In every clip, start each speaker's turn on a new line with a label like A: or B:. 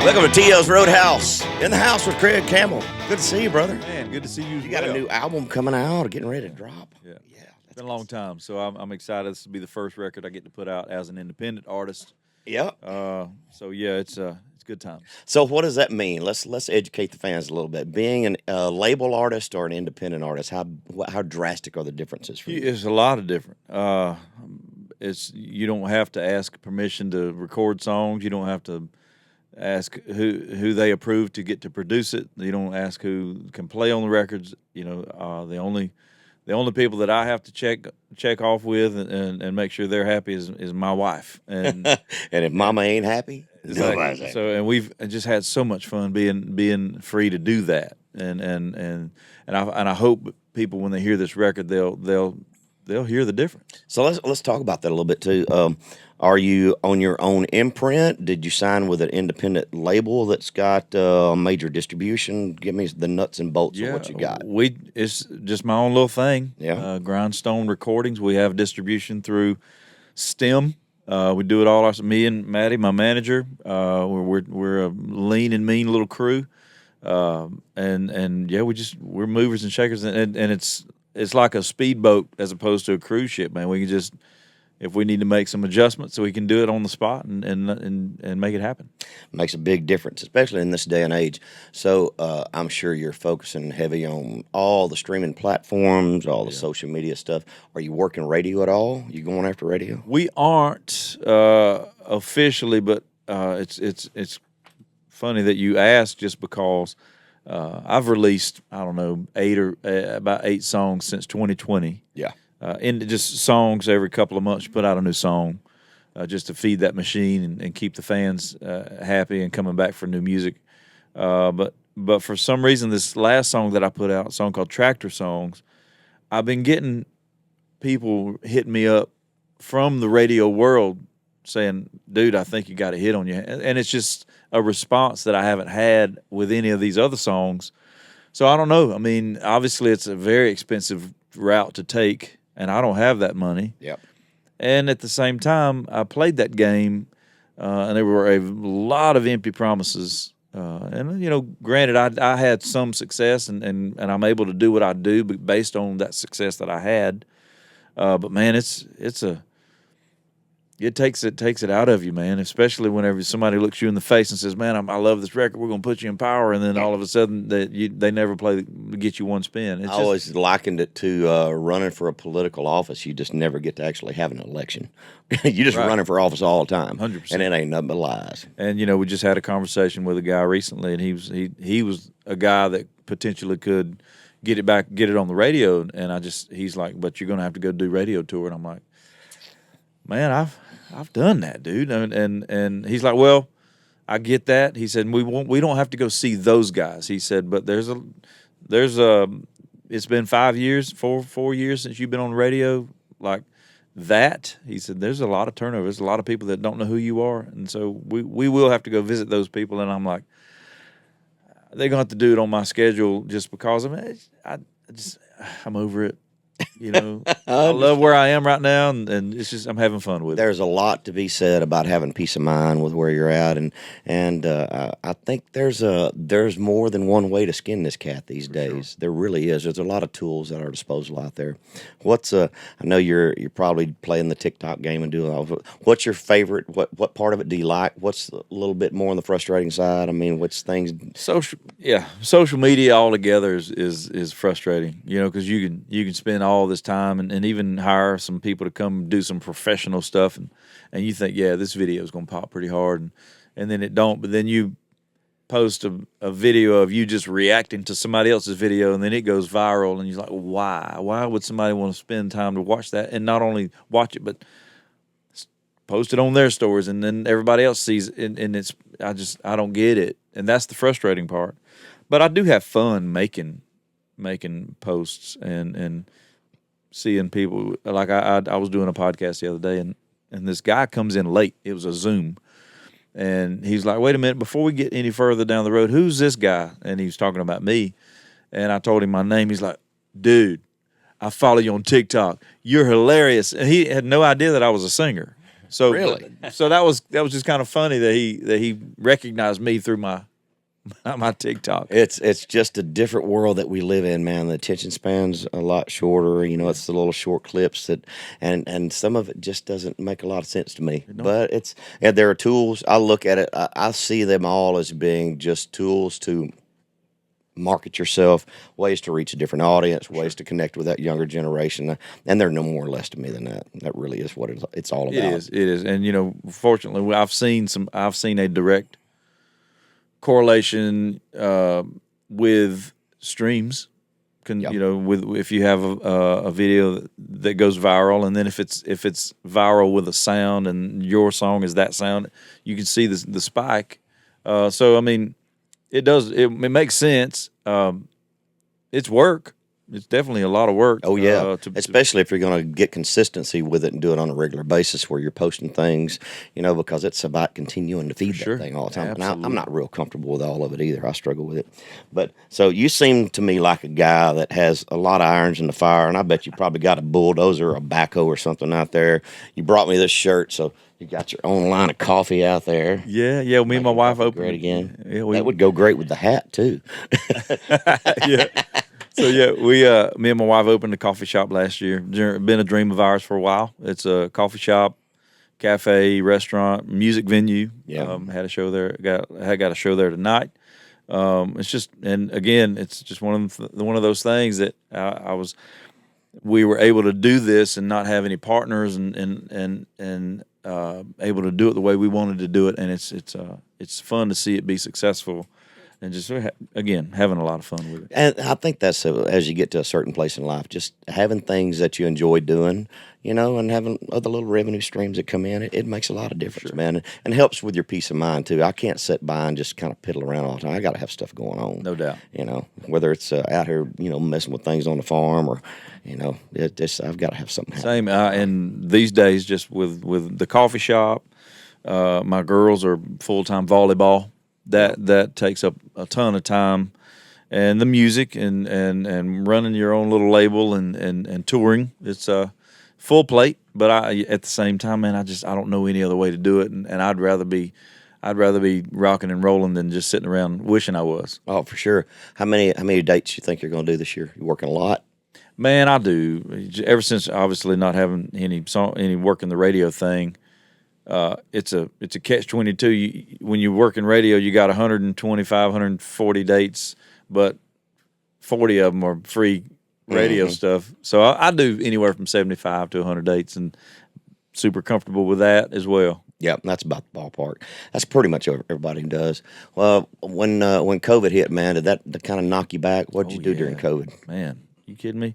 A: Welcome to T.L.'s Roadhouse. In the house with Craig Campbell. Good to see you, brother.
B: Man, good to see you as
A: You got a new album coming out or getting ready to drop.
B: Yeah. It's been a long time, so I'm excited. This will be the first record I get to put out as an independent artist.
A: Yeah.
B: So yeah, it's good times.
A: So what does that mean? Let's educate the fans a little bit. Being a label artist or an independent artist, how drastic are the differences for you?
B: It's a lot of different. You don't have to ask permission to record songs. You don't have to ask who they approve to get to produce it. You don't ask who can play on the records. You know, the only people that I have to check off with and make sure they're happy is my wife. And
A: and if mama ain't happy, nobody's happy.
B: So and we've just had so much fun being free to do that. And I hope people, when they hear this record, they'll hear the difference.
A: So let's talk about that a little bit too. Are you on your own imprint? Did you sign with an independent label that's got major distribution? Give me the nuts and bolts of what you got.
B: It's just my own little thing.
A: Yeah.
B: Grindstone Recordings. We have distribution through STEM. We do it all. Me and Maddie, my manager. We're a lean and mean little crew. And yeah, we're movers and shakers, and it's like a speedboat as opposed to a cruise ship, man. We can just, if we need to make some adjustments, so we can do it on the spot and make it happen.
A: Makes a big difference, especially in this day and age. So I'm sure you're focusing heavy on all the streaming platforms, all the social media stuff. Are you working radio at all? You going after radio?
B: We aren't officially, but it's funny that you asked, just because I've released, I don't know, about 8 songs since 2020.
A: Yeah.
B: And just songs every couple of months, put out a new song just to feed that machine and keep the fans happy and coming back for new music. But for some reason, this last song that I put out, a song called Tractor Songs, I've been getting people hitting me up from the radio world saying, dude, I think you got a hit on you. And it's just a response that I haven't had with any of these other songs. So I don't know. I mean, obviously it's a very expensive route to take, and I don't have that money.
A: Yep.
B: And at the same time, I played that game, and there were a lot of empty promises. And, you know, granted, I had some success, and I'm able to do what I do based on that success that I had. But, man, it takes it out of you, man, especially whenever somebody looks you in the face and says, man, I love this record, we're going to put you in power, and then all of a sudden they never get you one spin.
A: I always likened it to running for a political office. You just never get to actually have an election. You just running for office all the time.
B: 100%.
A: And it ain't nothing but lies.
B: And, you know, we just had a conversation with a guy recently, and he was a guy that potentially could get it on the radio, and he's like, but you're going to have to go do radio tour. And I'm like, man, I've done that, dude. And he's like, well, I get that. He said, we don't have to go see those guys. He said, but it's been 4 years since you've been on the radio like that. He said, there's a lot of turnover. There's a lot of people that don't know who you are. And so we will have to go visit those people. And I'm like, they're going to have to do it on my schedule just because I'm over it. You know, I love where I am right now, and it's just I'm having fun with it.
A: There's a lot to be said about having peace of mind with where you're at, and I think there's more than one way to skin this cat these days. Sure. There really is. There's a lot of tools at our disposal out there. I know you're probably playing the TikTok game and doing all. What's your favorite? What part of it do you like? What's a little bit more on the frustrating side? I mean, which things?
B: Social media altogether is frustrating. You know, because you can spend all this time and even hire some people to come do some professional stuff, and you think, yeah, this video is going to pop pretty hard, and then it don't. But then you post a video of you just reacting to somebody else's video, and then it goes viral, and you're like, why would somebody want to spend time to watch that, and not only watch it but post it on their stories, and then everybody else sees it, and it's I don't get it, and that's the frustrating part. But I do have fun making posts and seeing people. Like I was doing a podcast the other day, and this guy comes in late. It was a Zoom, and he's like, wait a minute, before we get any further down the road, who's this guy? And he was talking about me, and I told him my name. He's like, dude, I follow you on TikTok. You're hilarious. And he had no idea that I was a singer. So
A: Really?
B: so that was just kind of funny that he recognized me through my TikTok.
A: It's just a different world that we live in, man. The attention span's a lot shorter. You know, it's the little short clips that, and some of it just doesn't make a lot of sense to me. But there are tools. I look at it. I see them all as being just tools to market yourself, ways to reach a different audience, ways to connect with that younger generation, and they're no more or less to me than that. That really is what it's all about.
B: It is, and you know, fortunately, I've seen a direct correlation with streams. You know, with if you have a video that goes viral, and then if it's viral with a sound, and your song is that sound, you can see the spike. So I mean, it makes sense. It's work. It's definitely a lot of work.
A: Oh yeah, especially if you're going to get consistency with it and do it on a regular basis, where you're posting things, you know, because it's about continuing to feed that thing all the time.
B: Absolutely.
A: And I'm not real comfortable with all of it either. I struggle with it. But so you seem to me like a guy that has a lot of irons in the fire, and I bet you probably got a bulldozer or a backhoe or something out there. You brought me this shirt, so you got your own line of coffee out there.
B: Yeah. Me and my wife opened
A: great again.
B: Yeah,
A: that would go great with the hat too.
B: Yeah. So me and my wife opened a coffee shop last year. Been a dream of ours for a while. It's a coffee shop, cafe, restaurant, music venue.
A: Yeah.
B: Had a show there. Got a show there tonight. It's just, and again, it's just one of those things that we were able to do this and not have any partners and able to do it the way we wanted to do it, and it's fun to see it be successful. And just, again, having a lot of fun with it.
A: And I think that's as you get to a certain place in life, just having things that you enjoy doing, you know, and having other little revenue streams that come in, it makes a lot of difference, man. And helps with your peace of mind, too. I can't sit by and just kind of piddle around all the time. I got to have stuff going on.
B: No doubt.
A: You know, whether it's out here, you know, messing with things on the farm or, you know, I've got to have something happen.
B: Same. And these days, just with the coffee shop, my girls are full-time volleyball. That takes up a ton of time, and the music and running your own little label and touring. It's a full plate, but at the same time, man, I don't know any other way to do it, and I'd rather be rocking and rolling than just sitting around wishing I was.
A: Oh, for sure. How many dates you think you're going to do this year? You working a lot?
B: Man, I do. Ever since obviously not having any work in the radio thing. It's a catch-22. When you work in radio, you got 125, 140 dates, but 40 of them are free radio stuff. So I do anywhere from 75 to 100 dates, and super comfortable with that as well.
A: Yeah, that's about the ballpark. That's pretty much what everybody does. Well, when COVID hit, man, did that kind of knock you back? What did you do during COVID?
B: Man, you kidding me?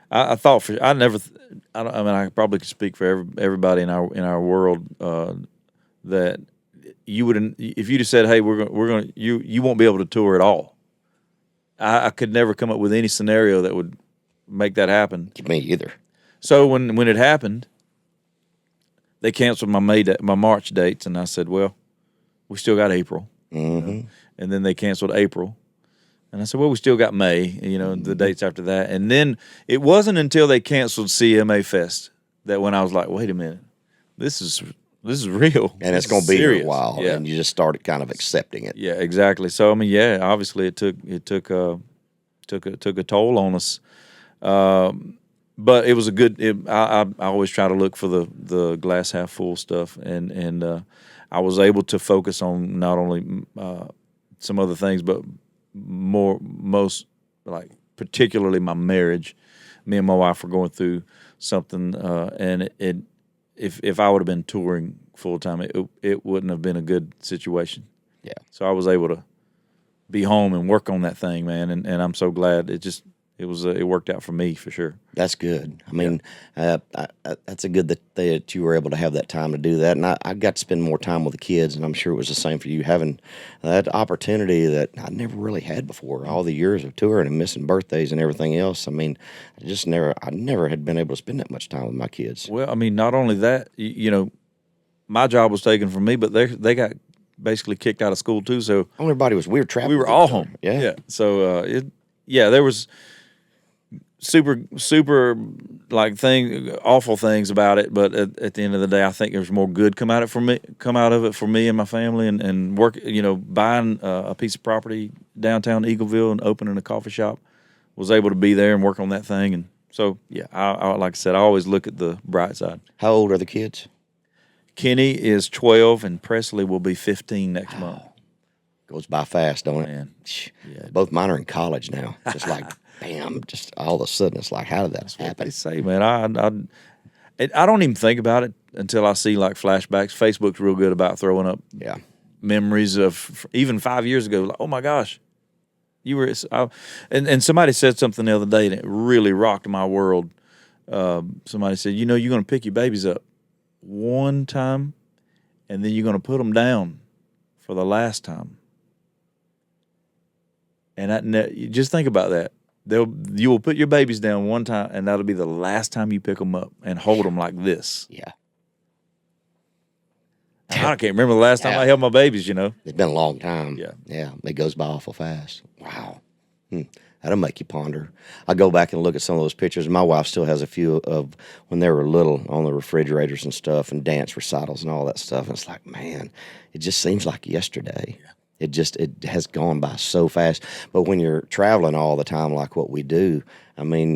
B: I thought I probably could speak for everybody in our world that you wouldn't, if you'd have said, hey, you won't be able to tour at all. I could never come up with any scenario that would make that happen.
A: Me either.
B: So when it happened, they canceled my March dates, and I said, well, we still got April.
A: Mm-hmm.
B: You know? And then they canceled April. And I said, well, we still got May, you know, the dates after that. And then it wasn't until they canceled CMA Fest that when I was like, wait a minute, this is real.
A: And it's going to be
B: serious.
A: here a while.
B: Yeah.
A: And you just started kind of accepting it.
B: Yeah, exactly. So, I mean, yeah, obviously it took a toll on us. But it was I always try to look for the glass half full stuff. And I was able to focus on not only some other things, but most particularly my marriage. Me and my wife were going through something, and if I would have been touring full time, it wouldn't have been a good situation.
A: Yeah.
B: So I was able to be home and work on that thing, man, and I'm so glad it worked out for me for sure.
A: That's good. I mean, that's a good that you were able to have that time to do that. And I got to spend more time with the kids, and I'm sure it was the same for you, having that opportunity that I never really had before. All the years of touring and missing birthdays and everything else. I mean, I never had been able to spend that much time with my kids.
B: Well, I mean, not only that, you know, my job was taken from me, but they got basically kicked out of school too. So
A: everybody was weird trapped.
B: We were all home.
A: Yeah.
B: So there was. super like awful things about it, but at the end of the day, I think there's more good come out of it for me and my family, and work. Buying a piece of property downtown Eagleville and opening a coffee shop, was able to be there and work on that thing, and so yeah, I like I said, I always look at the bright side.
A: How old are the kids?
B: Kenny is 12, and Presley will be 15 next month.
A: Goes by fast, don't it?
B: Man, yeah.
A: Both mine are in college now. Just like, bam, just all of a sudden, it's like, how did that happen?
B: They say, man, I don't even think about it until I see like flashbacks. Facebook's real good about throwing up memories of even 5 years ago. Like, oh my gosh, you were. And somebody said something the other day that really rocked my world. Somebody said, you're going to pick your babies up one time, and then you're going to put them down for the last time. And just think about that. You will put your babies down one time, and that'll be the last time you pick them up and hold them like this.
A: Yeah.
B: I can't remember the last time I held my babies,
A: It's been a long time.
B: Yeah.
A: Yeah. It goes by awful fast. Wow. That'll make you ponder. I go back and look at some of those pictures. My wife still has a few of when they were little on the refrigerators and stuff, and dance recitals and all that stuff. And it's like, man, it just seems like yesterday. Yeah. It has gone by so fast. But when you're traveling all the time like what we do, I mean,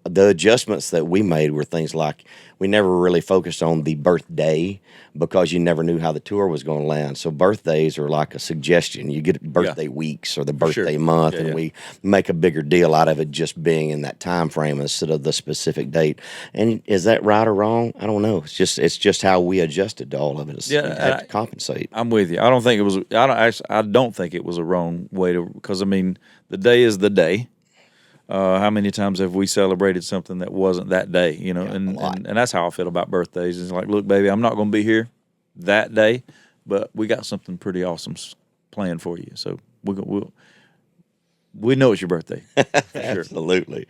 A: the adjustments that we made were things like we never really focused on the birthday because you never knew how the tour was going to land. So birthdays are like a suggestion. You get birthday weeks or the birthday month, and we make a bigger deal out of it just being in that time frame instead of the specific date. And is that right or wrong? I don't know. It's just how we adjusted to all of it. You had to compensate.
B: I'm with you. I don't think it was a wrong way to, because I mean, the day is the day. How many times have we celebrated something that wasn't that day, and that's how I feel about birthdays. It's like, look, baby, I'm not going to be here that day, but we got something pretty awesome planned for you. So we know it's your birthday. For sure.
A: Absolutely.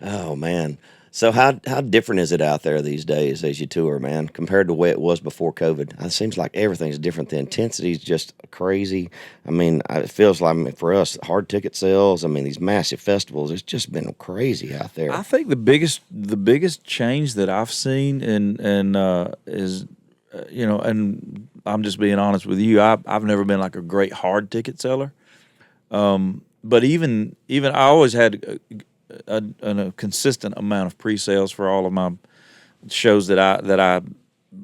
A: Oh, man. So how different is it out there these days as you tour, man, compared to the way it was before COVID? It seems like everything's different. The intensity is just crazy. I mean, it feels like for us, hard ticket sales, I mean, these massive festivals, it's just been crazy out there.
B: I think the biggest change that I've seen is, and I'm just being honest with you, I've never been like a great hard ticket seller. But even I always had a consistent amount of pre-sales for all of my shows that I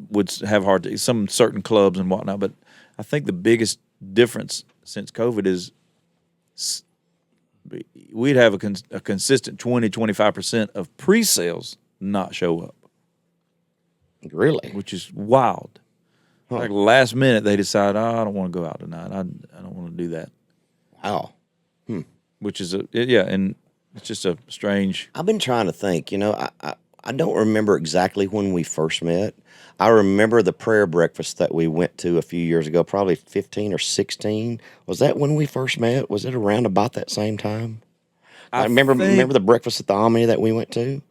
B: would have some certain clubs and whatnot. But I think the biggest difference since COVID is we'd have a consistent 20-25% of pre-sales not show up.
A: Really?
B: Which is wild. Huh. Like last minute they decide, I don't want to go out tonight. I don't want to do that.
A: Wow.
B: Which is and it's just a strange.
A: I've been trying to think. I don't remember exactly when we first met. I remember the prayer breakfast that we went to a few years ago, probably 15 or 16. Was that when we first met? Was it around about that same time? I remember the breakfast at the Omni that we went to.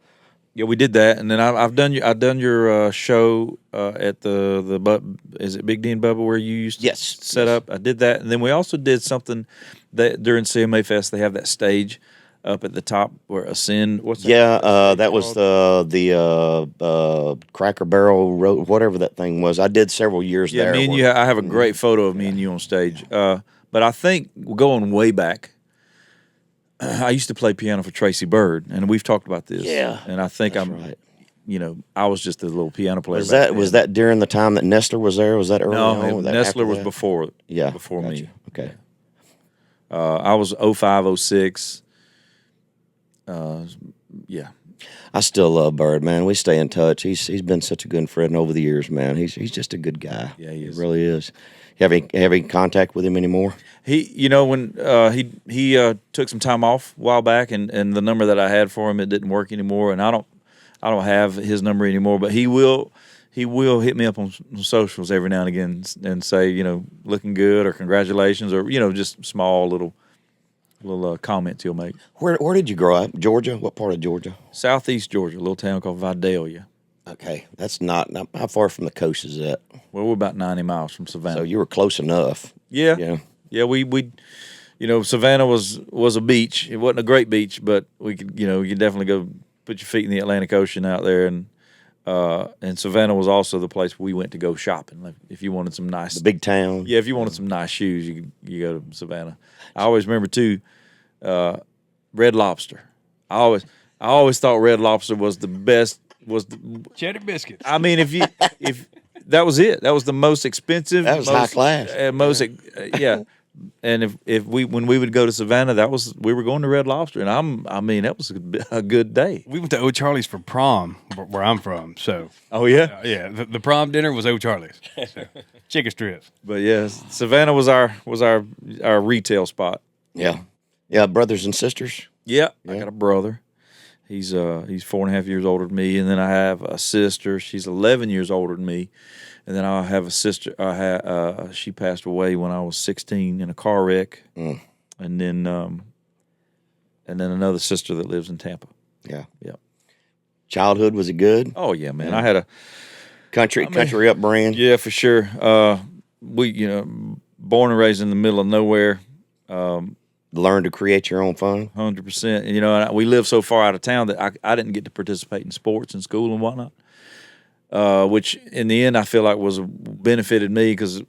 B: Yeah, we did that, and then I've done your show at the is it Big D and Bubba where you used to set up? I did that, and then we also did something that during CMA Fest they have that stage up at the top where Ascend. What's that?
A: Yeah, that was the Cracker Barrel Road, whatever that thing was. I did several years there.
B: Yeah, me and you. I have a great photo of me and you on stage. But I think going way back, I used to play piano for Tracy Bird, and we've talked about this.
A: Yeah,
B: and I think right. I was just a little piano player.
A: Was that during the time that Nestler was there? Was that early on?
B: No, Nestler was before.
A: Yeah,
B: before me.
A: Okay.
B: I was 05, 06. Yeah. I
A: still love Bird, man. We stay in touch. He's been such a good friend over the years, man. He's just a good guy.
B: Yeah, he is.
A: He really is. You have any contact with him anymore?
B: He, when he took some time off a while back, and the number that I had for him, it didn't work anymore, and I don't have his number anymore. But he will hit me up on socials every now and again and say, looking good or congratulations or just small little comments he'll make.
A: Where did you grow up? Georgia? What part of Georgia?
B: Southeast Georgia, a little town called Vidalia.
A: Okay, that's not how far from the coast is that?
B: Well, we're about 90 miles from Savannah.
A: So you were close enough.
B: Yeah. We Savannah was a beach. It wasn't a great beach, but we could definitely go put your feet in the Atlantic Ocean out there, and Savannah was also the place we went to go shopping. Like if you wanted some nice,
A: The big town.
B: yeah, if you wanted some nice shoes, you go to Savannah. I always remember too, Red Lobster. I always thought Red Lobster was the best.
C: Cheddar biscuits.
B: I mean, if that was it, that was the most expensive.
A: That was high class.
B: Yeah. And when we would go to Savannah, we were going to Red Lobster, and that was a good day.
C: We went to O'Charlie's for prom, where I'm from. So,
B: Oh yeah,
C: yeah, the prom dinner was O'Charlie's. So, chicken strips.
B: but yeah, Savannah was our retail spot.
A: Yeah. Yeah, brothers and sisters.
B: Yeah, I
A: Yeah.
B: got a brother. He's 4.5 years older than me, and then I have a sister. She's 11 years older than me, and then I have a sister. She passed away when I was 16 in a car wreck, and then another sister that lives in Tampa.
A: Yeah.
B: Yeah.
A: Childhood, was it good?
B: Oh yeah, man. I had a
A: Country upbringing.
B: yeah for sure. We born and raised in the middle of nowhere.
A: Learn to create your own fun.
B: 100%. And, we live so far out of town that I didn't get to participate in sports and school and whatnot, which in the end I feel like benefited me because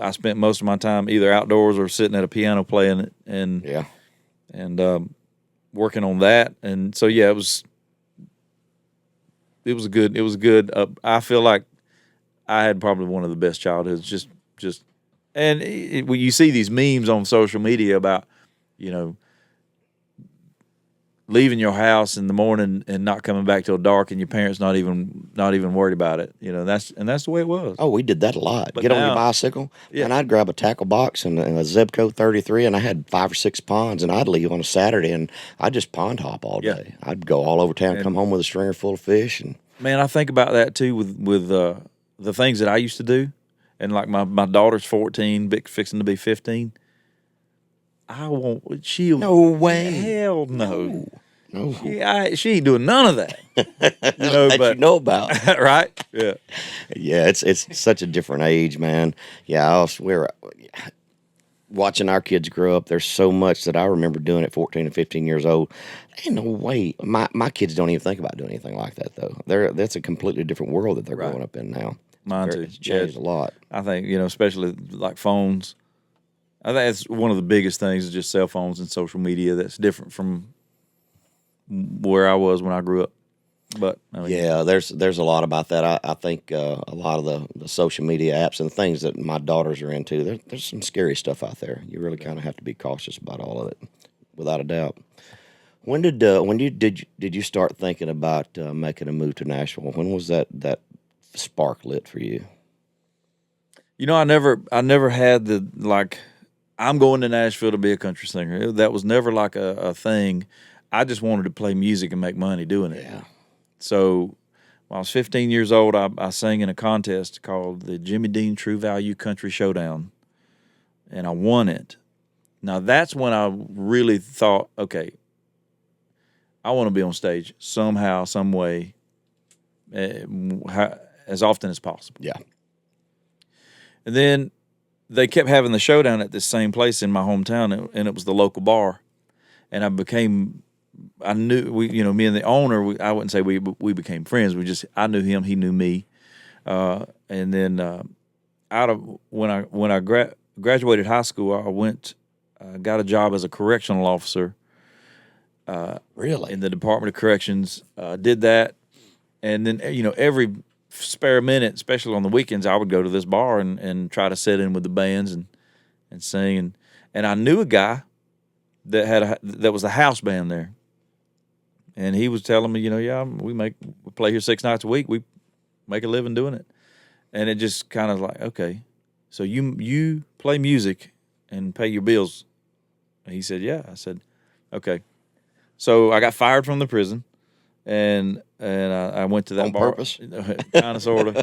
B: I spent most of my time either outdoors or sitting at a piano playing it and working on that. And so yeah, it was good. I feel like I had probably one of the best childhoods. And when you see these memes on social media about leaving your house in the morning and not coming back till dark, and your parents not even worried about it. That's the way it was.
A: Oh, we did that a lot.
B: But
A: Get on
B: now-
A: your bicycle,
B: Yeah.
A: and I'd grab a tackle box and a Zebco 33, and I had 5 or 6 ponds, and I'd leave on a Saturday, and I'd just pond hop all
B: Yeah.
A: day. I'd go all over town, come home with a stringer full of fish, and
B: Man, I think about that too with the things that I used to do, and like my daughter's 14, fixing to be 15. She'll
A: no way.
B: hell no.
A: No.
B: She ain't doing none of that.
A: That
B: but
A: you know about.
B: right? Yeah.
A: Yeah, it's such a different age, man. Yeah, we're watching our kids grow up. There's so much that I remember doing at 14 and 15 years old. Ain't no way. My kids don't even think about doing anything like that, though. That's a completely different world that they're
B: Right.
A: growing up in now.
B: Mine too.
A: It's changed a lot.
B: I think, especially like phones. I think that's one of the biggest things is just cell phones and social media that's different from where I was when I grew up. But
A: Yeah, there's a lot about that. I think a lot of the social media apps and things that my daughters are into, there's some scary stuff out there. You really kind of have to be cautious about all of it, without a doubt. When did you start thinking about making a move to Nashville? When was that spark lit for you?
B: I never had the like I'm going to Nashville to be a country singer. That was never like a thing. I just wanted to play music and make money doing it.
A: Yeah.
B: So when I was 15 years old, I sang in a contest called the Jimmy Dean True Value Country Showdown, and I won it. Now that's when I really thought, okay, I want to be on stage somehow, some way, as often as possible.
A: Yeah.
B: And then they kept having the showdown at this same place in my hometown, and it was the local bar. And I knew me and the owner. I wouldn't say we became friends. I knew him, he knew me. And then when I graduated high school, I went got a job as a correctional officer.
A: Really?
B: In the Department of Corrections. Did that, and then every spare minute, especially on the weekends, I would go to this bar and try to sit in with the bands and sing. And I knew a guy that that was a house band there, and he was telling me, we play here 6 nights a week. We make a living doing it, and it just kind of like, okay, so you play music and pay your bills. And he said, yeah. I said, okay. So I got fired from the prison, and I went to that
A: On
B: bar.
A: purpose?
B: Kind of, sort of.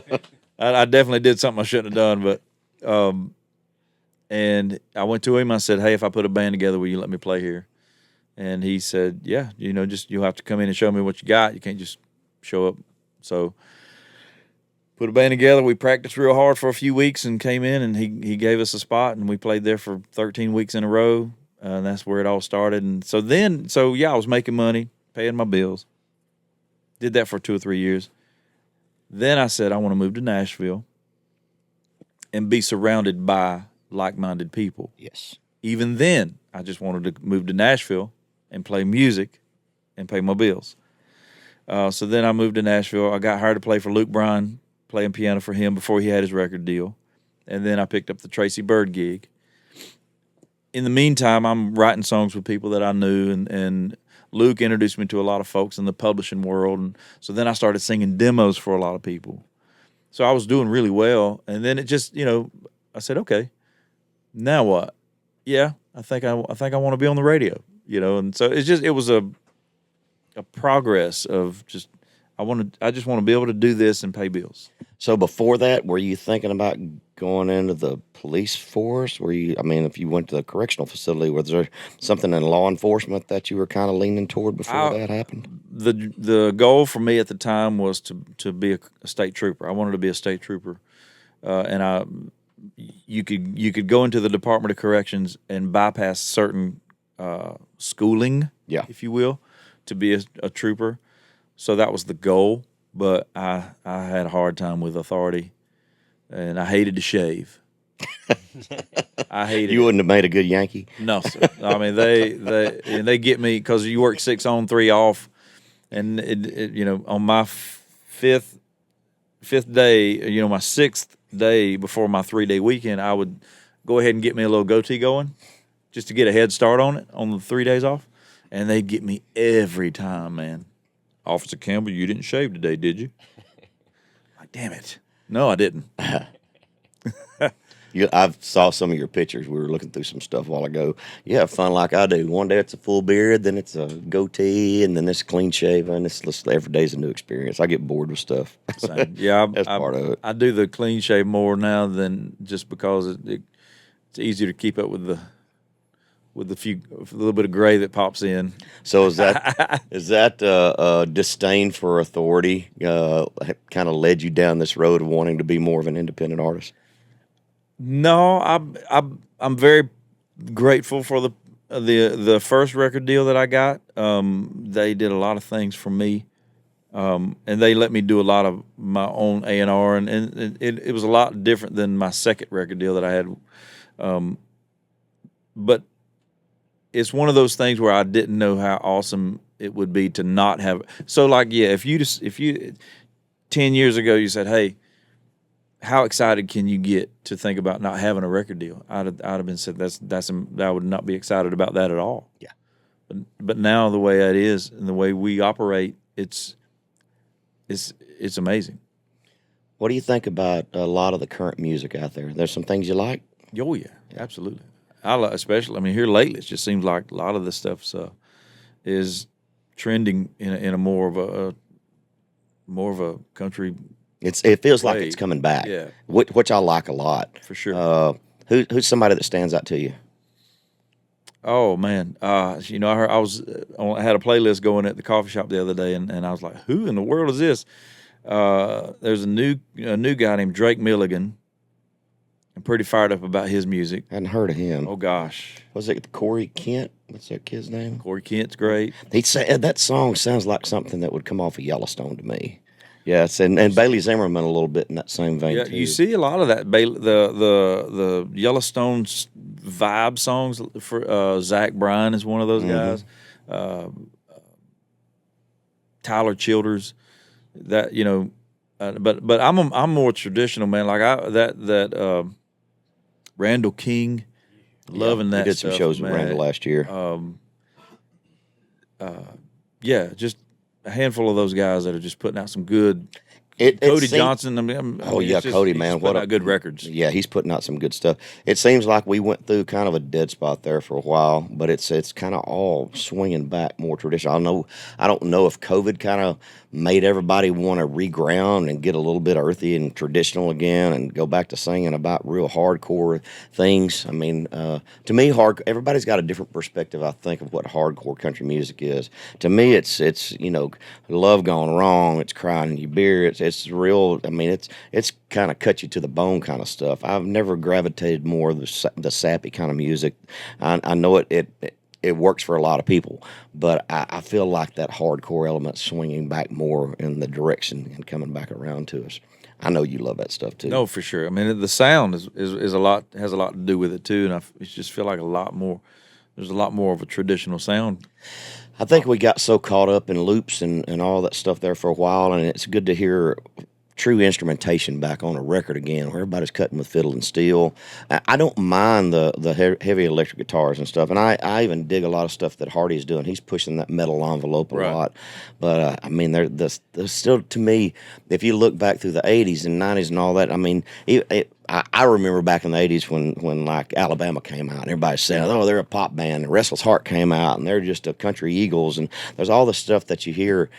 B: I definitely did something I shouldn't have done, but and I went to him. I said, hey, if I put a band together, will you let me play here? And he said, yeah, you'll have to come in and show me what you got. You can't just show up. So put a band together. We practiced real hard for a few weeks and came in, and he gave us a spot, and we played there for 13 weeks in a row. and that's where it all started. And so I was making money, paying my bills. Did that for 2 or 3 years. Then I said I want to move to Nashville and be surrounded by like-minded people.
A: Yes.
B: Even then, I just wanted to move to Nashville and play music and pay my bills. So then I moved to Nashville. I got hired to play for Luke Bryan, playing piano for him before he had his record deal. And then I picked up the Tracy Bird gig. In the meantime, I'm writing songs with people that I knew, and Luke introduced me to a lot of folks in the publishing world. And so then I started singing demos for a lot of people. So I was doing really well. And then it just, I said, okay, now what? Yeah, I think I want to be on the radio, And so it was a progress of just, I just want to be able to do this and pay bills.
A: So before that, were you thinking about going into the police force? If you went to the correctional facility, was there something in law enforcement that you were kind of leaning toward before that happened?
B: The goal for me at the time was to be a state trooper. I wanted to be a state trooper, and you could go into the Department of Corrections and bypass certain schooling, if you will, to be a trooper. So that was the goal. But I had a hard time with authority, and I hated to shave. I hated.
A: You wouldn't have made a good Yankee.
B: No, sir. I mean, they get me because you work 6 on, 3 off, and on my fifth day, my 6th day before my 3-day weekend, I would go ahead and get me a little goatee going, just to get a head start on it on the 3 days off, and they'd get me every time, man. Officer Campbell, you didn't shave today, did you? Like, damn it. No, I didn't.
A: I saw some of your pictures. We were looking through some stuff a while ago. You have fun like I do. One day it's a full beard, then it's a goatee, and then it's clean shaven. It's just, every day's a new experience. I get bored with stuff.
B: Same. Yeah,
A: that's part of it.
B: I do the clean shave more now than just because it's easier to keep up with a little bit of gray that pops in.
A: So is that disdain for authority kind of led you down this road of wanting to be more of an independent artist?
B: No, I'm very grateful for the first record deal that I got. They did a lot of things for me, and they let me do a lot of my own A&R, and it was a lot different than my second record deal that I had. But it's one of those things where I didn't know how awesome it would be to not have. So, like, yeah, if you 10 years ago you said, "Hey, how excited can you get to think about not having a record deal?" I'd have been said I would not be excited about that at all.
A: Yeah.
B: But now the way it is and the way we operate, it's amazing.
A: What do you think about a lot of the current music out there? There's some things you like?
B: Oh yeah, absolutely. Especially, here lately, it just seems like a lot of this stuff is trending in a more of a country.
A: It feels like it's coming back.
B: Yeah,
A: which I like a lot
B: for sure.
A: Who's somebody that stands out to you?
B: Oh man, I heard I had a playlist going at the coffee shop the other day, and I was like, who in the world is this? There's a new guy named Drake Milligan. I'm pretty fired up about his music.
A: Hadn't heard of him.
B: Oh gosh,
A: was it Corey Kent? What's that kid's name?
B: Corey Kent's great.
A: He said that song sounds like something that would come off of Yellowstone to me. Yes, and Bailey Zimmerman a little bit in that same vein too.
B: You see a lot of that. The Yellowstone vibe songs for Zach Bryan is one of those guys. Tyler Childers, that but I'm more traditional, man. Like that Randall King, loving that.
A: We did some shows with Randall last year.
B: Just a handful of those guys that are just putting out some good.
A: Cody
B: Johnson.
A: Cody, man,
B: what good records.
A: Yeah, he's putting out some good stuff. It seems like we went through kind of a dead spot there for a while, but it's kind of all swinging back more traditional. I don't know if COVID kind of made everybody want to reground and get a little bit earthy and traditional again and go back to singing about real hardcore things. I mean, to me, everybody's got a different perspective, I think, of what hardcore country music is. To me, it's love gone wrong. It's crying in your beer. It's real. I mean, it's kind of cut you to the bone kind of stuff. I've never gravitated more the sappy kind of music. I know it works for a lot of people, but I feel like that hardcore element swinging back more in the direction and coming back around to us. I know you love that stuff too.
B: No, for sure. I mean, the sound is a lot, has a lot to do with it too, and I just feel like there's a lot more of a traditional sound.
A: I think we got so caught up in loops and all that stuff there for a while, and it's good to hear true instrumentation back on a record again, where everybody's cutting with fiddle and steel. I don't mind the heavy electric guitars and stuff, and I even dig a lot of stuff that Hardy's doing. He's pushing that metal envelope a lot. But I mean, there's still, to me, if you look back through the '80s and '90s and all that, I mean, I remember back in the '80s when like Alabama came out, and everybody said, "Oh, they're a pop band." And Restless Heart came out, and they're just a country Eagles. And there's all the stuff that you hear.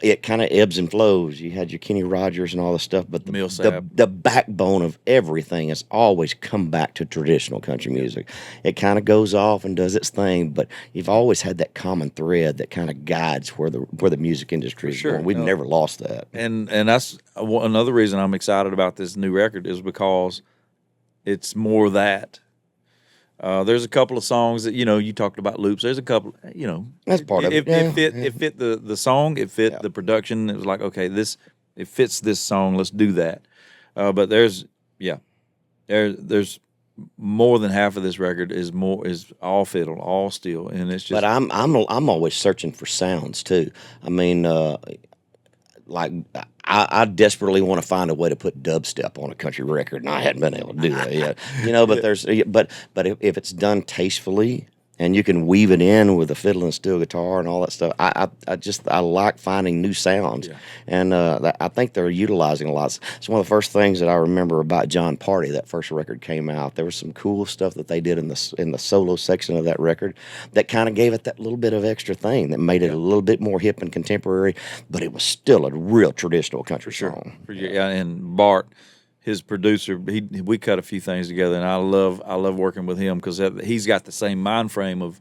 A: It kind of ebbs and flows. You had your Kenny Rogers and all the stuff, but the backbone of everything has always come back to traditional country music. It kind of goes off and does its thing, but you've always had that common thread that kind of guides where the music industry is going. We've never lost that.
B: And that's another reason I'm excited about this new record is because it's more that. There's a couple of songs that, you talked about loops. There's a couple,
A: That's part of it.
B: It fit the song. It fit the production. It was like, okay, it fits this song. Let's do that. But there's more than half of this record is all fiddle, all steel, and it's just.
A: But I'm always searching for sounds too. I mean, like I desperately want to find a way to put dubstep on a country record, and I hadn't been able to do that yet. But if it's done tastefully and you can weave it in with a fiddle and steel guitar and all that stuff, I like finding new sounds, and I think they're utilizing a lot. It's one of the first things that I remember about John Party. That first record came out, there was some cool stuff that they did in the solo section of that record that kind of gave it that little bit of extra thing that made it a little bit more hip and contemporary, but it was still a real traditional country song.
B: Yeah, and Bart, his producer, we cut a few things together, and I love working with him because he's got the same mind frame of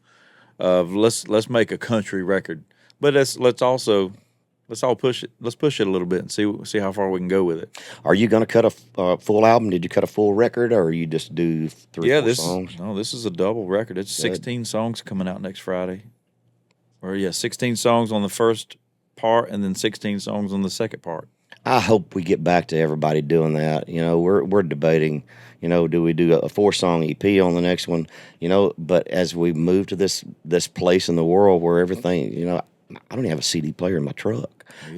B: let's make a country record, but let's all push it. Let's push it a little bit and see how far we can go with it.
A: Are you going to cut a full album? Did you cut a full record, or you just do 3 or 4 songs?
B: This is a double record. It's 16 songs coming out next Friday. 16 songs on the first part, and then 16 songs on the second part.
A: I hope we get back to everybody doing that. We're debating, do we do a 4-song EP on the next one? But as we move to this place in the world where everything, I don't even have a CD player in my truck.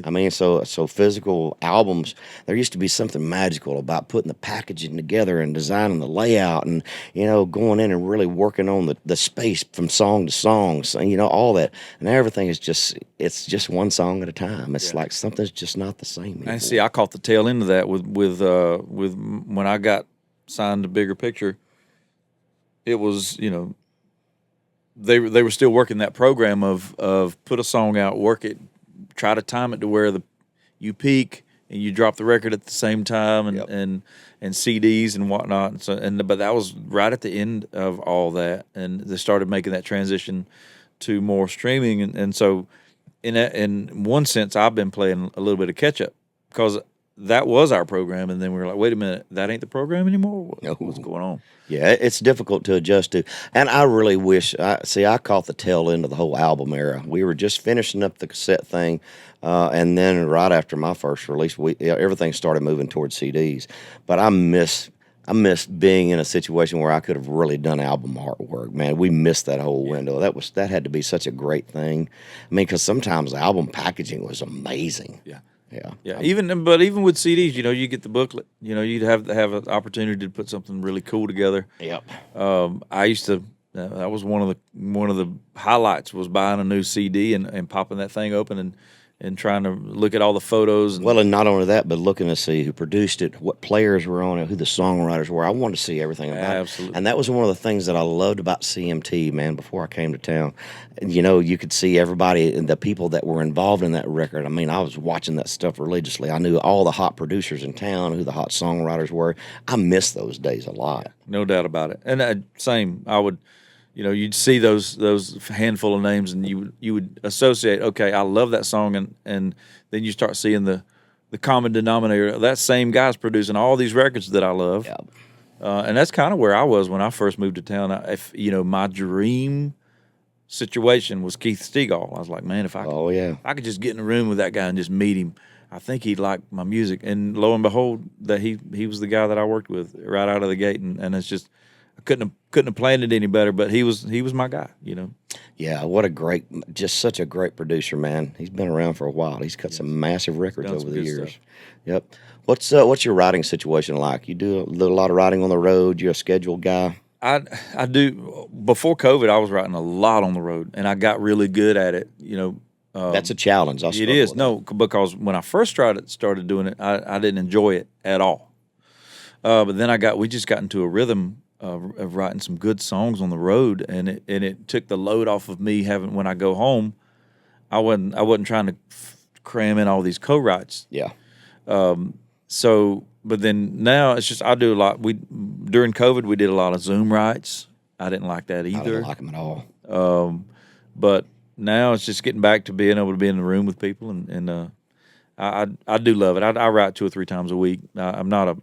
A: I mean, so physical albums, there used to be something magical about putting the packaging together and designing the layout and, going in and really working on the space from song to song, all that. And everything is it's just one song at a time. It's like something's just not the same anymore.
B: And see, I caught the tail end of that with when I got signed to Bigger Picture. It was, they were still working that program of put a song out, work it, try to time it to where you peak and you drop the record at the same time and CDs and whatnot. But that was right at the end of all that, and they started making that transition to more streaming. And so in one sense, I've been playing a little bit of catch up because that was our program, and then we were like, wait a minute, that ain't the program anymore? What's going on?
A: Yeah, it's difficult to adjust to. And I really wish, I caught the tail end of the whole album era. We were just finishing up the cassette thing, and then right after my first release, everything started moving towards CDs. But I miss being in a situation where I could have really done album artwork, man. We missed that whole window. That had to be such a great thing. I mean, because sometimes album packaging was amazing. Yeah.
B: Even with CDs, you get the booklet. You'd have an opportunity to put something really cool together.
A: Yep.
B: I used to. That was one of the highlights was buying a new CD and popping that thing open and trying to look at all the photos. And,
A: Well, and not only that, but looking to see who produced it, what players were on it, who the songwriters were. I wanted to see everything about
B: Absolutely.
A: it. And that was one of the things that I loved about CMT, man, before I came to town. You know, you could see everybody and the people that were involved in that record. I mean, I was watching that stuff religiously. I knew all the hot producers in town, who the hot songwriters were. I miss those days a lot.
B: no doubt about it. And same, I would, you'd see those handful of names, and you would associate. Okay, I love that song, and then you start seeing the common denominator. That same guy's producing all these records that I love,
A: Yeah.
B: And that's kind of where I was when I first moved to town. My dream situation was Keith Stegall. I was like, man, if I could just get in a room with that guy and just meet him, I think he'd like my music. And lo and behold, that he was the guy that I worked with right out of the gate, and it's just I couldn't have planned it any better. But he was my guy,
A: Yeah, just such a great producer, man. He's been around for a while. He's cut some massive records
B: Done
A: over
B: some
A: the
B: good
A: years.
B: stuff.
A: Yep. What's your writing situation like? You do a lot of writing on the road. You're a scheduled guy.
B: I do. Before COVID, I was writing a lot on the road, and I got really good at it.
A: That's a challenge.
B: It is because when I first started doing it, I didn't enjoy it at all. But then we just got into a rhythm of writing some good songs on the road, and it took the load off of me having when I go home. I wasn't trying to cram in all these co-writes.
A: Yeah.
B: But then now it's just I do a lot. During COVID we did a lot of Zoom writes. I didn't like that either.
A: I don't like them at all.
B: But now it's just getting back to being able to be in the room with people, and I do love it. I write 2 or 3 times a week. I'm not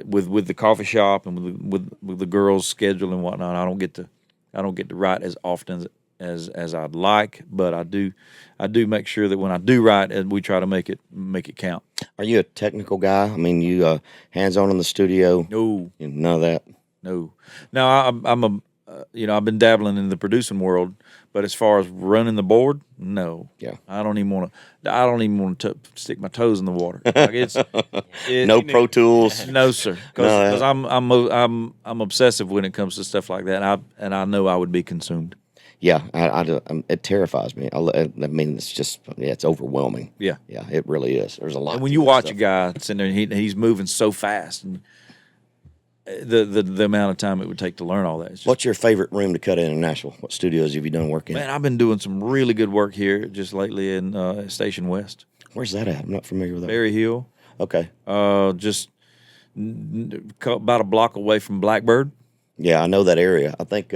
B: with the coffee shop and with the girls' schedule and whatnot. I don't get to write as often as I'd like, but I do make sure that when I do write, we try to make it count.
A: Are you a technical guy? I mean, you hands on in the studio?
B: No,
A: None of that.
B: no. Now I'm I've been dabbling in the producing world, but as far as running the board, no.
A: Yeah.
B: I don't even want to stick my toes in the water. Like
A: No Pro Tools.
B: No, sir. Because I'm obsessive when it comes to stuff like that, and I know I would be consumed.
A: Yeah, it terrifies me. I mean, it's just it's overwhelming.
B: Yeah,
A: yeah, it really is. There's a lot.
B: And when you watch a guy sitting there and he's moving so fast, and the amount of time it would take to learn all that.
A: What's your favorite room to cut in Nashville? What studios have you done work in?
B: Man, I've been doing some really good work here just lately in Station West.
A: Where's that at? I'm not familiar with that.
B: Berry Hill.
A: Okay.
B: Just about a block away from Blackbird.
A: Yeah, I know that area. I think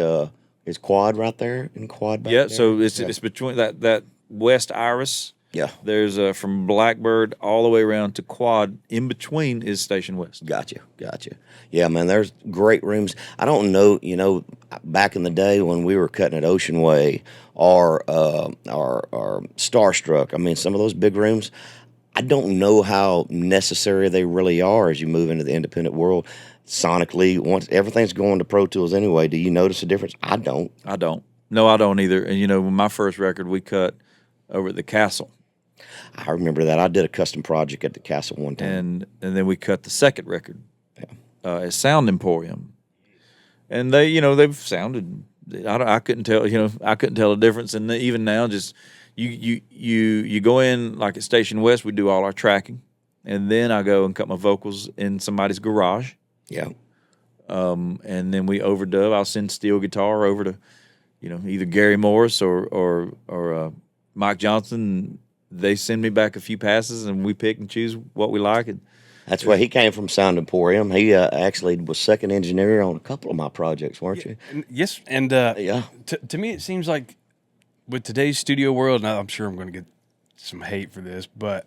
A: is Quad right there in Quad back there?
B: So it's between that West Iris.
A: Yeah.
B: There's from Blackbird all the way around to Quad. In between is Station West.
A: Gotcha. Yeah, man, there's great rooms. I don't know, back in the day when we were cutting at Ocean Way or Starstruck, I mean, some of those big rooms, I don't know how necessary they really are as you move into the independent world. Sonically, once everything's going to Pro Tools anyway, do you notice a difference? I don't.
B: No, I don't either. And my first record we cut over at the Castle.
A: I remember that. I did a custom project at the Castle one time.
B: And then we cut the second record at Sound Emporium. And they've sounded. I couldn't tell. I couldn't tell the difference. And even now, just you go in like at Station West, we do all our tracking, and then I go and cut my vocals in somebody's garage.
A: Yeah.
B: And then we overdub. I'll send steel guitar over to, either Gary Morris or Mike Johnson. They send me back a few passes, and we pick and choose what we like. And
A: that's where he came from, Sound Emporium. He actually was second engineer on a couple of my projects, weren't you?
C: Yes, and
A: yeah.
C: To me, it seems like with today's studio world, and I'm sure I'm going to get some hate for this, but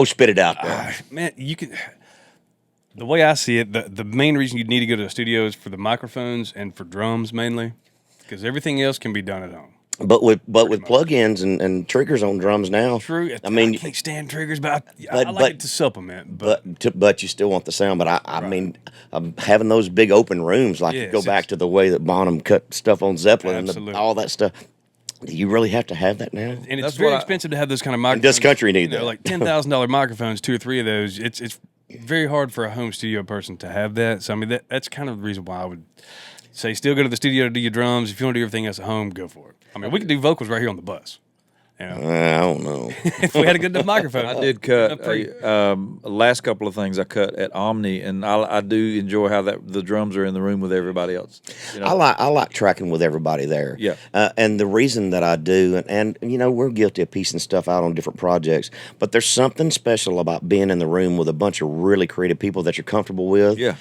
A: spit it out there,
C: man. You can. The way I see it, the main reason you need to go to a studio is for the microphones and for drums mainly, because everything else can be done at home.
A: But with plugins and triggers on drums now,
C: true.
A: I mean,
C: I can't stand triggers, but I like it to supplement.
A: But you still want the sound. But I mean, having those big open rooms, like you go back to the way that Bonham cut stuff on Zeppelin and all that stuff. Do you really have to have that now?
C: And it's very expensive to have those kind of microphones.
A: This country needs that.
C: Like $10,000 microphones, 2 or 3 of those. It's very hard for a home studio person to have that. So I mean, that's kind of the reason why I would say still go to the studio to do your drums. If you want to do everything else at home, go for it. I mean, we can do vocals right here on the bus.
A: I don't know.
C: If we had a good enough microphone,
B: I did cut last couple of things I cut at Omni, and I do enjoy how the drums are in the room with everybody else. You know?
A: I like tracking with everybody there.
B: Yeah.
A: And the reason that I do, and we're guilty of piecing stuff out on different projects, but there's something special about being in the room with a bunch of really creative people that you're comfortable with.
B: Yeah.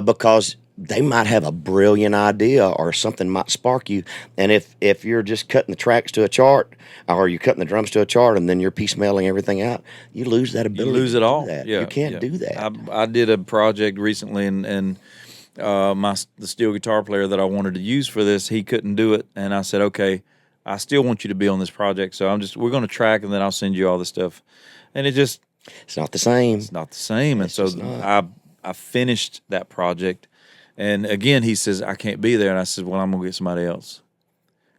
A: Because they might have a brilliant idea or something might spark you. And if you're just cutting the tracks to a chart or you're cutting the drums to a chart and then you're piecemealing everything out, you lose that ability.
B: You lose it all.
A: That.
B: Yeah,
A: You can't do that.
B: I did a project recently, and the steel guitar player that I wanted to use for this, he couldn't do it, and I said, okay, I still want you to be on this project, so we're going to track, and then I'll send you all the stuff, and it's
A: not the same.
B: It's not the same, and so I finished that project, and again he says I can't be there, and I said, well, I'm gonna get somebody else.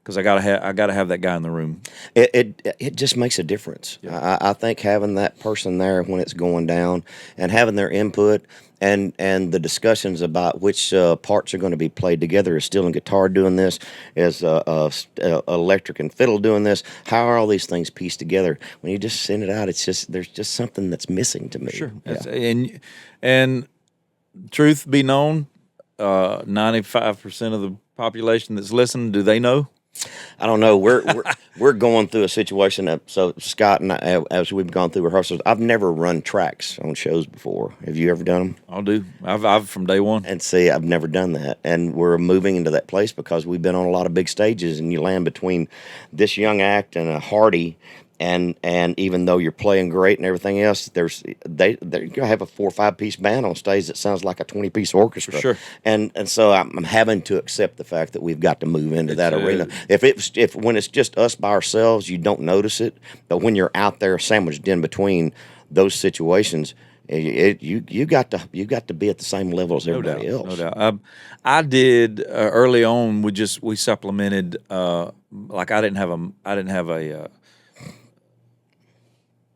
B: Because I gotta have that guy in the room.
A: It just makes a difference. Yeah. I think having that person there when it's going down and having their input and the discussions about which parts are going to be played together. Is steel and guitar doing this? Is electric and fiddle doing this? How are all these things pieced together? When you just send it out, there's just something that's missing to me.
B: Sure.
A: Yeah.
B: And truth be known, 95% of the population that's listening, do they know?
A: I don't know. We're going through a situation. So Scott and I, as we've gone through rehearsals, I've never run tracks on shows before. Have you ever done them?
B: I'll do. I've from day one.
A: And see, I've never done that. And we're moving into that place because we've been on a lot of big stages, and you land between this young act and a Hardy. And even though you're playing great and everything else, they're gonna have a 4 or 5 piece band on stage that sounds like a 20 piece orchestra.
B: For sure.
A: And so I'm having to accept the fact that we've got to move into that arena. If when it's just us by ourselves, you don't notice it. But when you're out there sandwiched in between those situations, you got to be at the same level as everybody else.
B: No doubt. I did early on. We supplemented. Like I didn't have a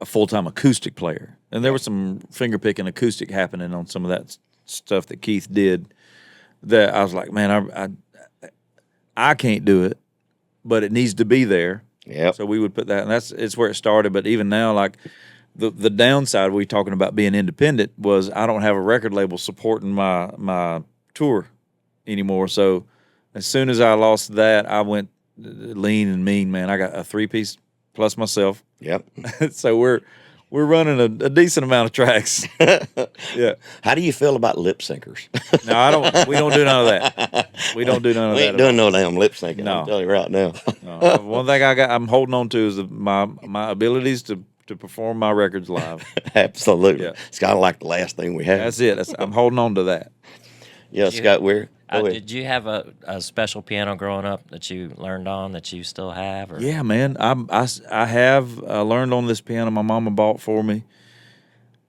B: full-time acoustic player. And there was some finger-picking acoustic happening on some of that stuff that Keith did that I was like, man, I can't do it, but it needs to be there.
A: Yep.
B: So we would put that, and it's where it started. But even now, like the downside, we talking about being independent, was I don't have a record label supporting my tour anymore. So as soon as I lost that, I went lean and mean, man. I got a 3-piece plus myself.
A: Yep.
B: So we're running a decent amount of tracks. Yeah.
A: How do you feel about lip syncers?
B: No, we don't do none of that. We don't do none of that.
A: We ain't doing no damn lip syncing.
B: No.
A: I'm telling you right now.
B: No. One thing I'm holding on to is my abilities to perform my records live.
A: Absolutely.
B: Yeah.
A: It's kind of like the last thing we had.
B: That's it. I'm holding on to that.
A: Yeah, Scott,
D: did you have a special piano growing up that you learned on that you still have? Or?
B: Yeah, man. I have learned on this piano my mama bought for me.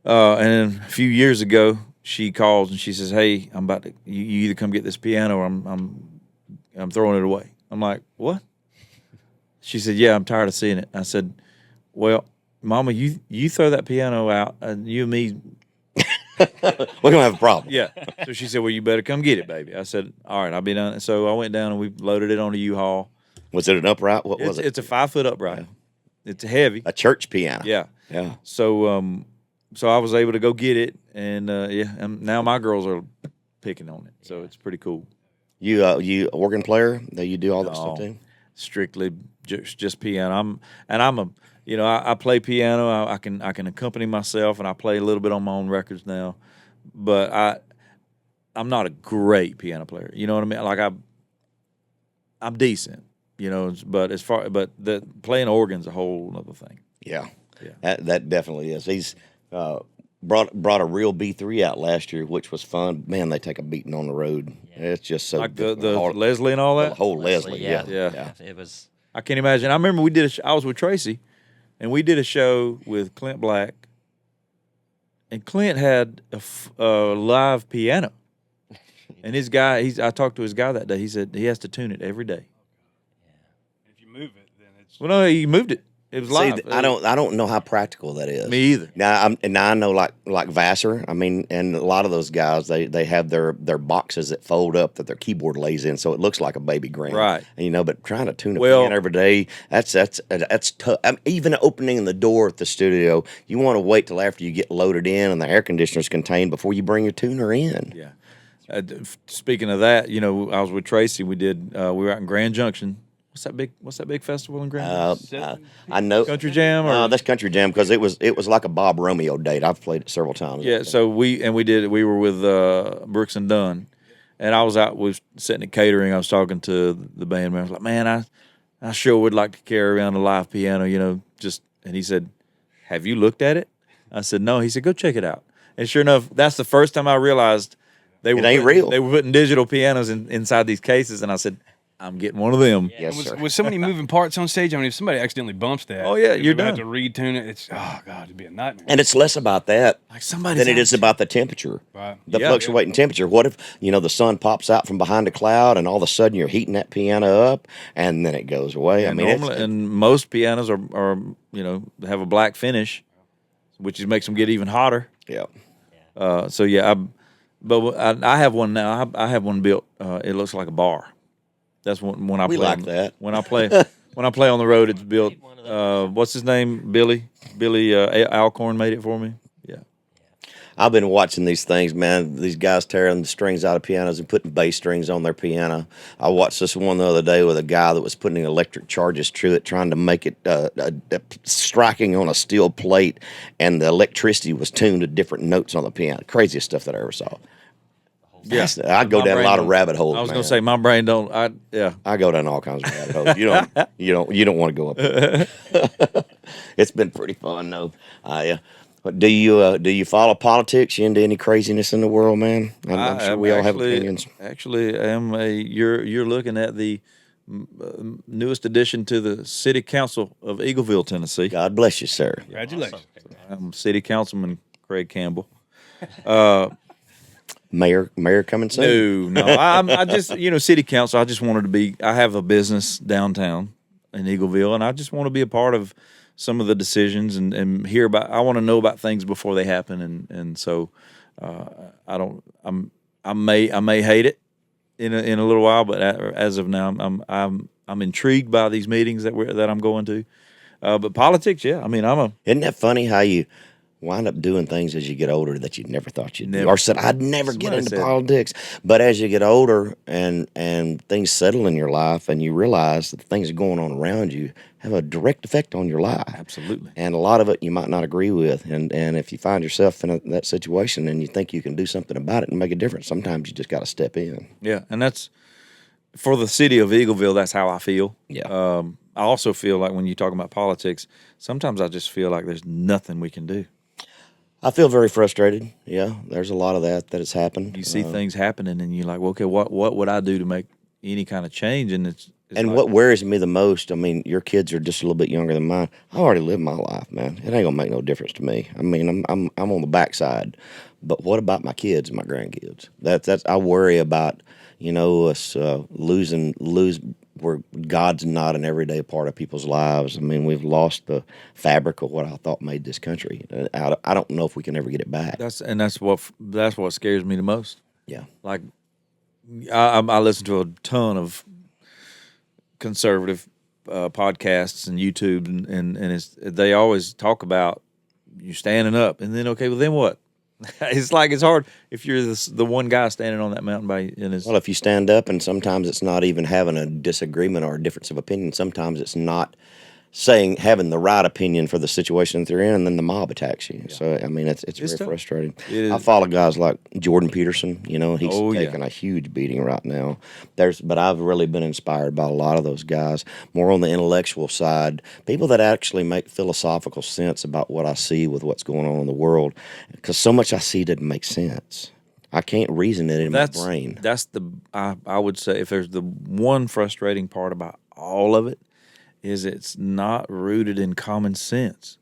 B: And a few years ago, she calls and she says, "Hey, I'm about to. You either come get this piano or I'm throwing it away." I'm like, "What?" She said, "Yeah, I'm tired of seeing it." I said, "Well, Mama, you throw that piano out, and you and me."
A: We're gonna have a problem.
B: Yeah. So she said, "Well, you better come get it, baby." I said, "All right, I'll be done." So I went down and we loaded it on a U-Haul.
A: Was it an upright? What was it?
B: It's a 5-foot upright. Yeah. It's heavy.
A: A church piano.
B: Yeah.
A: Yeah.
B: So so I was able to go get it, and and now my girls are picking on it. So it's pretty cool.
A: You organ player? That you do all that stuff too?
B: Strictly just piano. I play piano. I can accompany myself, and I play a little bit on my own records now. But I'm not a great piano player. You know what I mean? Like I'm decent. But the playing organ's a whole other thing.
A: Yeah. That definitely is. He's brought a real B3 out last year, which was fun. Man, they take a beating on the road. Yeah. It's just so
B: like the Leslie and all that.
A: The whole Leslie. Yeah.
D: It was.
B: I can't imagine. I remember I was with Tracy, and we did a show with Clint Black, and Clint had a live piano. And I talked to his guy that day. He said he has to tune it every day.
C: If you move it, then it's.
B: Well, no, he moved it. It was
A: See,
B: live.
A: I don't know how practical that is.
B: Me either.
A: Now I know like Vassar. I mean, and a lot of those guys they have their boxes that fold up that their keyboard lays in, so it looks like a baby grand.
B: Right.
A: And, but trying to tune a
B: Well-
A: piano every day, that's tough. Even opening the door at the studio, you want to wait till after you get loaded in and the air conditioner's contained before you bring your tuner in.
B: Yeah. Speaking of that, I was with Tracy. We were out in Grand Junction. What's that big festival in Grand Junction?
A: I know
B: Country Jam or
A: that's Country Jam because it was like a Bob Romeo date. I've played it several times.
B: Yeah, so we were with Brooks and Dunn, and I was sitting at catering. I was talking to the band man. I was like, man, I sure would like to carry around a live piano, and he said, have you looked at it? I said, no. He said, go check it out. And sure enough, that's the first time I realized they were
A: real.
B: They were putting digital pianos inside these cases, and I said, I'm getting one of them.
A: Yes, sir.
C: With so many moving parts on stage, I mean, if somebody accidentally bumps that,
B: Oh, yeah, you're
C: gonna have
B: done.
C: to retune it. It's God, it'd be a nightmare.
A: And it's less about that
B: Like somebody's
A: than it
B: out
A: is about the temperature,
C: Right.
A: the
B: Yeah.
A: fluctuating temperature. What if the sun pops out from behind a cloud and all of a sudden you're heating that piano up and then it goes away? I mean,
B: and most pianos are have a black finish, which makes them get even hotter.
A: yeah.
B: So yeah, I have one now. I have one built. It looks like a bar. That's when I
A: We
B: play.
A: like that.
B: When I play on the road, it's built. What's his name? Billy Alcorn made it for me. Yeah.
A: I've been watching these things, man. These guys tearing the strings out of pianos and putting bass strings on their piano. I watched this one the other day with a guy that was putting electric charges through it, trying to make it striking on a steel plate, and the electricity was tuned to different notes on the piano. Craziest stuff that I ever saw.
B: Yeah.
A: I go
B: My
A: down a
B: brain
A: lot of
B: don't-
A: rabbit holes.
B: I was
A: man.
B: gonna say my brain don't.
A: I go down all kinds of rabbit holes. You don't want to go up there. It's been pretty fun though. Yeah. But do you follow politics? You into any craziness in the world, man? I'm sure we all have opinions.
B: Actually, you're looking at the newest addition to the City Council of Eagleville, Tennessee.
A: God bless you, sir.
C: Congratulations.
B: I'm City Councilman Craig Campbell.
A: Mayor coming soon.
B: No. I just City Council. I just wanted to be. I have a business downtown in Eagleville, and I just want to be a part of some of the decisions and hear about. I want to know about things before they happen, and so I don't. I may hate it in a little while, but as of now, I'm intrigued by these meetings that I'm going to. But politics, yeah. I mean,
A: Isn't that funny how you wind up doing things as you get older that you never thought you'd do,
B: Never.
A: or said I'd never get
B: Somebody
A: into
B: said-
A: politics. But as you get older and things settle in your life, and you realize that the things going on around you have a direct effect on your life.
B: Absolutely.
A: And a lot of it you might not agree with, and if you find yourself in that situation and you think you can do something about it and make a difference, sometimes you just got to step in.
B: Yeah, and that's for the city of Eagleville. That's how I feel.
A: Yeah.
B: I also feel like when you talk about politics, sometimes I just feel like there's nothing we can do.
A: I feel very frustrated. Yeah, there's a lot of that has happened.
B: You see things happening, and you're like, well, okay, what would I do to make any kind of change? And it's
A: And
B: like,
A: what worries me the most, I mean, your kids are just a little bit younger than mine. I already lived my life, man. It ain't gonna make no difference to me. I mean, I'm on the backside, but what about my kids and my grandkids? That's I worry about. Us lose where God's not an everyday part of people's lives. I mean, we've lost the fabric of what I thought made this country. I don't know if we can ever get it back.
B: that's what scares me the most.
A: Yeah.
B: Like I listen to a ton of conservative podcasts and YouTube, and they always talk about you standing up, and then okay, well then what? It's like it's hard if you're the one guy standing on that mountain
A: Well, if you stand up, and sometimes it's not even having a disagreement or a difference of opinion. Sometimes it's not having the right opinion for the situation that they're in, and then the mob attacks you. Yeah. So I mean, it's very
B: tough.
A: frustrating.
B: It is.
A: I follow guys like Jordan Peterson. He's
B: Oh, yeah.
A: taking a huge beating right now. But I've really been inspired by a lot of those guys, more on the intellectual side, people that actually make philosophical sense about what I see with what's going on in the world, because so much I see doesn't make sense. I can't reason it in my brain.
B: That's I would say if there's the one frustrating part about all of it, is it's not rooted in common sense.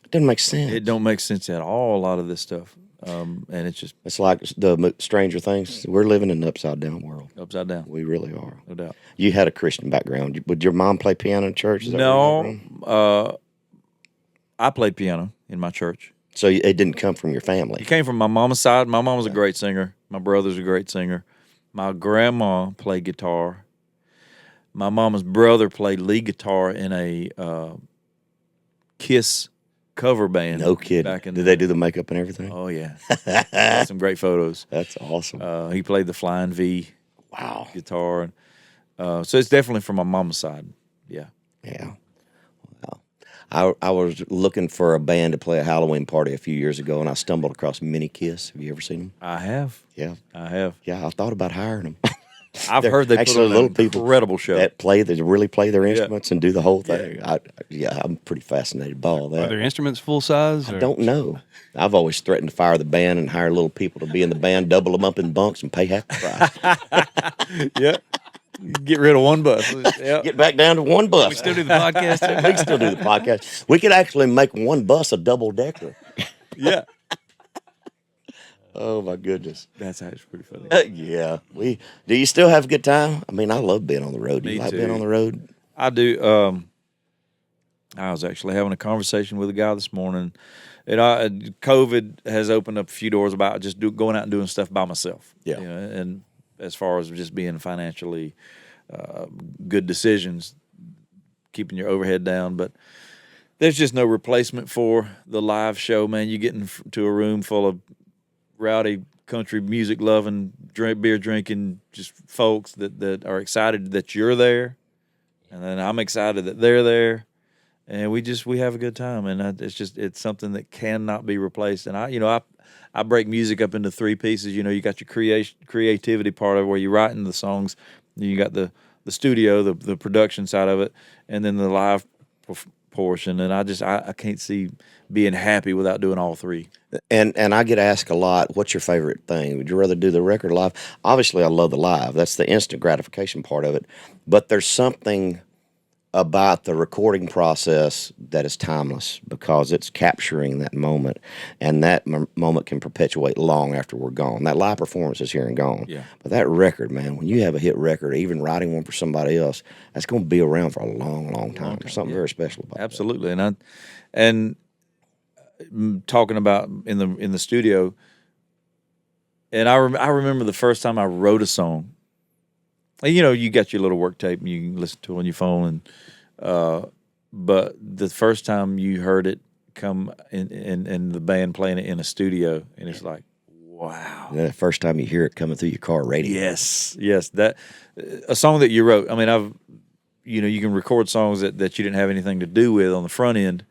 A: It doesn't make sense.
B: It don't make sense at all, a lot of this stuff. And it's just
A: It's like the Stranger Things. We're living in an upside-down world.
B: upside down,
A: We really are.
B: no doubt.
A: You had a Christian background. Would your mom play piano in church? Is that where you
B: No, I played piano in my church.
A: So it didn't come from your family.
B: It came from my mama's side. My mom was a great singer. My brother's a great singer. My grandma played guitar. My mama's brother played lead guitar in a Kiss cover band.
A: No kidding. Did they do the makeup and everything?
B: Oh, yeah. Got some great photos.
A: That's awesome.
B: He played the Flying V
A: Wow.
B: guitar. So it's definitely from my mama's side. Yeah.
A: Yeah. Wow. I was looking for a band to play a Halloween party a few years ago, and I stumbled across Mini Kiss. Have you ever seen them?
B: I have.
A: Yeah.
B: I have.
A: Yeah, I thought about hiring them.
B: I've heard they put on an incredible show.
A: That really play their instruments and do the whole thing. I'm pretty fascinated by all
C: Are
A: that.
C: their instruments full size?
A: I don't know. I've always threatened to fire the band and hire little people to be in the band, double them up in bunks, and pay half the price.
B: Yeah. Get rid of one bus. Yep.
A: Get back down to one bus.
C: We still do the podcast.
A: We can still do the podcast. We could actually make one bus a double decker.
B: Yeah.
A: Oh my goodness.
B: That's actually pretty funny.
A: Yeah. Do you still have a good time? I mean, I love being on the road. Do you
B: Me
A: like
B: too.
A: being on the road?
B: I do. I was actually having a conversation with a guy this morning. COVID has opened up a few doors about just going out and doing stuff by myself.
A: Yeah.
B: You know, and as far as just being financially good decisions, keeping your overhead down. But there's just no replacement for the live show, man. You get into a room full of rowdy country music loving, beer drinking, just folks that are excited that you're there, and then I'm excited that they're there, and we have a good time, and it's something that cannot be replaced. And I break music up into three pieces. You got your creativity part of it, where you're writing the songs, you got the studio, the production side of it, and then the live portion. And I can't see being happy without doing all three.
A: And I get asked a lot, what's your favorite thing? Would you rather do the record live? Obviously, I love the live. That's the instant gratification part of it. But there's something about the recording process that is timeless because it's capturing that moment, and that moment can perpetuate long after we're gone. That live performance is here and gone.
B: Yeah.
A: But that record, man, when you have a hit record, even writing one for somebody else, that's going to be around for a long, long time. There's something very special about that.
B: Absolutely. And talking about in the studio, and I remember the first time I wrote a song. You got your little work tape and you can listen to it on your phone, but the first time you heard it come in the band playing it in a studio, and it's like, wow.
A: And the first time you hear it coming through your car radio.
B: Yes, that a song that you wrote. I mean, you can record songs that you didn't have anything to do with on the front end,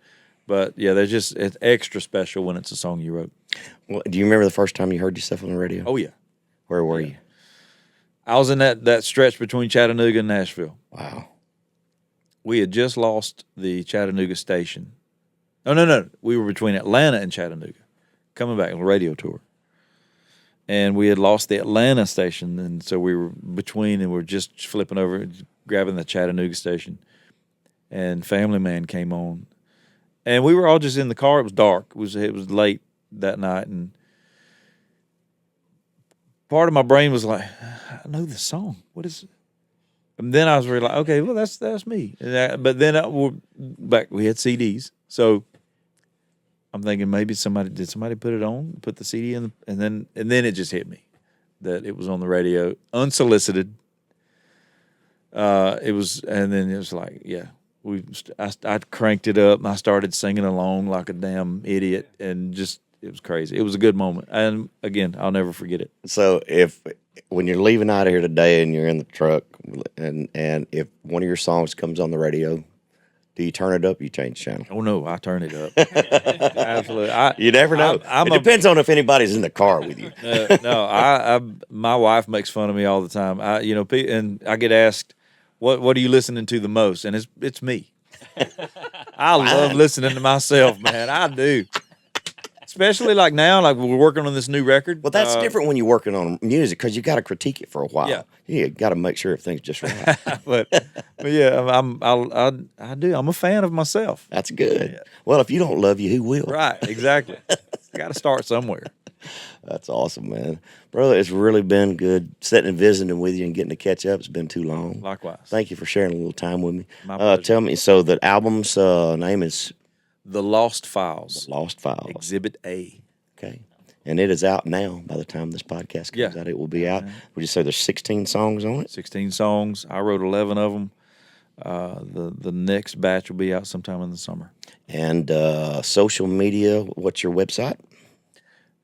B: but yeah, it's extra special when it's a song you wrote.
A: Well, do you remember the first time you heard yourself on the radio?
B: Oh yeah.
A: Where were you?
B: I was in that stretch between Chattanooga and Nashville.
A: Wow.
B: We had just lost the Chattanooga station. No. We were between Atlanta and Chattanooga, coming back on a radio tour. And we had lost the Atlanta station, and so we were between, and we were just flipping over, grabbing the Chattanooga station. And Family Man came on. And we were all just in the car. It was dark. It was late that night, and part of my brain was like, I know this song. What is it? And then I was really like, okay, well, that's me. But then we had CDs, so I'm thinking maybe somebody put it on, put the CD in, and then it just hit me that it was on the radio, unsolicited. It was like, yeah, I cranked it up and I started singing along like a damn idiot, and just. It was crazy. It was a good moment. And again, I'll never forget it.
A: So when you're leaving out of here today and you're in the truck and if one of your songs comes on the radio, do you turn it up or you change the channel?
B: Oh, no, I turn it up. Absolutely.
A: You never know. It depends on if anybody's in the car with you.
B: My wife makes fun of me all the time. And I get asked, what are you listening to the most? And it's me. I love listening to myself, man. I do. Especially like now, like we're working on this new record.
A: Well, that's different when you're working on music because you got to critique it for a while.
B: Yeah,
A: you got to make sure everything's just right.
B: but yeah, I do. I'm a fan of myself.
A: That's good.
B: Yeah.
A: Well, if you don't love you, who will?
B: Right, exactly. Got to start somewhere.
A: That's awesome, man. Brother, it's really been good sitting and visiting with you and getting to catch up. It's been too long.
B: Likewise.
A: Thank you for sharing a little time with me.
B: My pleasure.
A: Tell me, so the album's name is
B: The Lost Files.
A: Lost Files.
B: Exhibit A.
A: Okay. And it is out now. By the time this podcast comes
B: Yeah.
A: out, it will be out. Would you say there's 16 songs on it?
B: 16 songs. I wrote 11 of them. The next batch will be out sometime in the summer.
A: And social media, what's your website?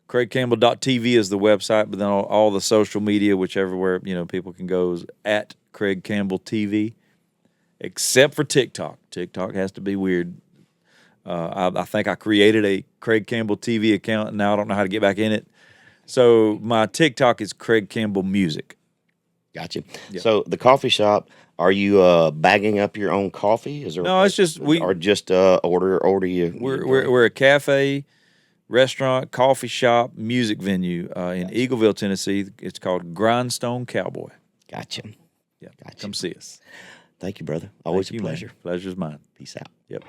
B: CraigCampbell.tv is the website, but then all the social media, whichever people can go, is at Craig Campbell TV, except for TikTok. TikTok has to be weird. I think I created a Craig Campbell TV account, and now I don't know how to get back in it. So my TikTok is Craig Campbell Music.
A: Gotcha.
B: Yeah.
A: So the coffee shop, are you bagging up your own coffee? Is there
B: No, it's just
A: or just order you?
B: We're a cafe, restaurant, coffee shop, music venue in Eagleville, Tennessee. It's called Grindstone Cowboy.
A: Gotcha.
B: Yeah,
A: Gotcha.
B: come see us.
A: Thank you, brother. Always
B: Thank you,
A: a pleasure.
B: Man. Pleasure's mine.
A: Peace out.
B: Yep.